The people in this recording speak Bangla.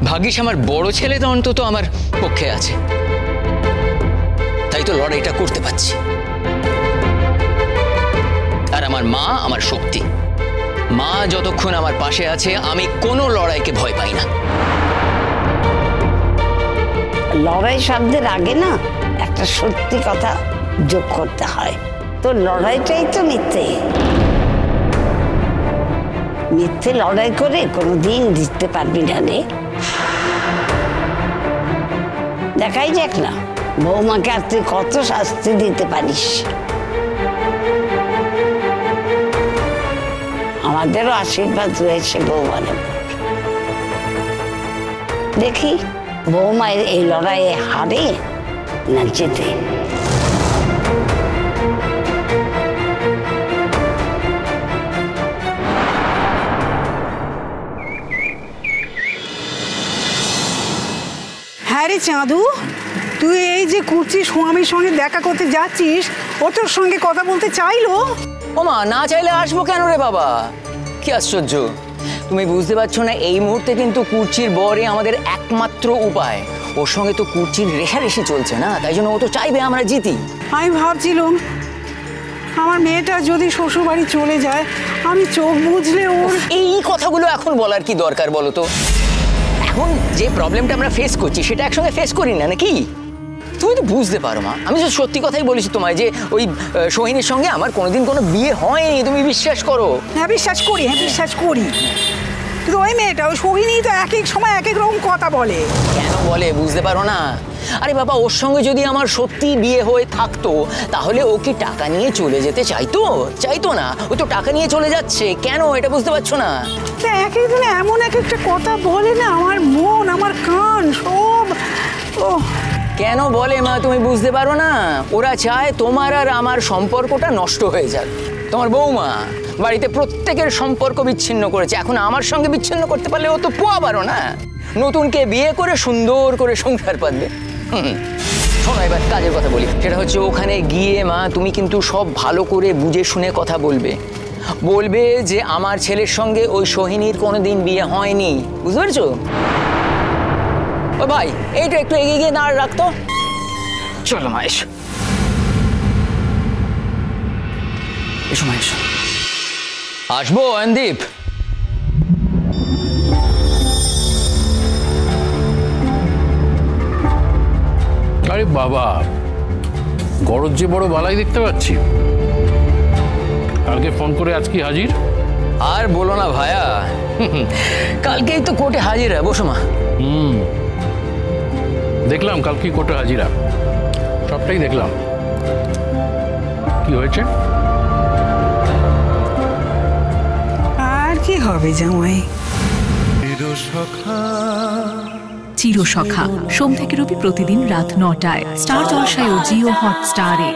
ভাগ্যিস আমার বড় ছেলে তো অন্তত আমার পক্ষে আছে, তাই তো লড়াইটা করতে পারছি। আর আমার মা আমার শক্তি, মা যতক্ষণ আমার পাশে আছে আমি কোনো লড়াইকে ভয় পাই না। লড়াই শব্দের আগে না একটা সত্যি কথা যোগ করতে হয়। তো লড়াইটাই তো মিথ্যে, মিথ্যে লড়াই করে কোনোদিন জিততে পারবি না রে। দেখাই যাক না বৌমাকে আর তুই কত শাস্তি দিতে পারিস। আমাদেরও আশীর্বাদ রয়েছে বৌমার উপর। দেখি বৌমা এই লড়াইয়ে হারে না জেতে। হ্যাঁ রে চাঁদু, তুই এই যে কুর্চি স্বামীর সঙ্গে দেখা করতে যাচ্ছিস, ও তোর সঙ্গে কথা বলতে চাইলো? ও মা, না চাইলে আসবো কেন রে বাবা? কি আশ্চর্য, তুমি বুঝতে পারছো না? এই মুহূর্তে কিন্তু কুর্চির বরে আমাদের একমাত্র উপায়। ওর সঙ্গে তো কুর্চির রেশারেশি চলছে না, তাই জন্য ও তো চাইবে আমরা জিতি। আমি ভাবছিলাম আমার মেয়েটা যদি শ্বশুর বাড়ি চলে যায়, আমি চোখ বুঝলে ওর। এই কথাগুলো এখন বলার কি দরকার বলো তো? এখন যে প্রবলেমটা আমরা ফেস করছি সেটা একসঙ্গে ফেস করি না নাকি? তুমি তো বুঝতে পারো মা, আমি তো সত্যি কথাই বলেছি তোমায় যে ওই সোহিনীর সঙ্গে আমার কোনোদিন কোনো বিয়ে হয়নি, তুমি বিশ্বাস করো। হ্যাঁ বিশ্বাস করি, হ্যাঁ বিশ্বাস করি, কিন্তু ওই মেয়েটা ওই সোহিনী তো এক এক সময় এক এক রকম কথা বলে। কেন বলে বুঝতে পারো না? আরে বাবা, ওর সঙ্গে যদি আমার সত্যি বিয়ে হয়ে থাকতো তাহলে ও কি টাকা নিয়ে চলে যেতে চাইতো? চাইতো না, ও তো টাকা নিয়ে চলে যাচ্ছে। কেন এটা বুঝতে পারছো না? এক একদিন এমন এক একটা কথা বলে না, আমার মন আমার কান সব। ও কেন বলে মা, তুমি বুঝতে পারো না? ওরা চায় তোমার আর আমার সম্পর্কটা নষ্ট হয়ে যাক। তোমার বৌমা বাড়িতে প্রত্যেকের সম্পর্ক বিচ্ছিন্ন করেছে, এখন আমার সঙ্গে বিচ্ছিন্ন করতে পারলে ও তো পোয়াবারও না। নতুনকে বিয়ে করে সুন্দর করে সংসার পাতবে। শোনো, এবার কাজের কথা বলি। সেটা হচ্ছে ওখানে গিয়ে মা তুমি কিন্তু সব ভালো করে বুঝে শুনে কথা বলবে। বলবে যে আমার ছেলের সঙ্গে ওই সোহিনীর কোনোদিন বিয়ে হয়নি, বুঝতে পেরেছো? ও ভাই, এইটা একটু এগিয়ে গিয়ে দাঁড় রাখতো। চলো মা, এসো এসো মা, এসো। আসবো অয়নদীপ? আরে বাবা, গরজ যে বড় বালাই দেখতে পাচ্ছি। কালকে ফোন করে আজ কি হাজির? আর বলো না ভায়া, কালকেই তো কোর্টে হাজির। বসো মা। দেখলাম কালকে কোর্টে হাজিরা, সবটাই দেখলাম। কি হয়েছে? আর কি হবে জামাই? চিরসখা সোম থেকে রবি প্রতিদিন রাত ৯টায় স্টার জলসায় ও জিও হটস্টারে।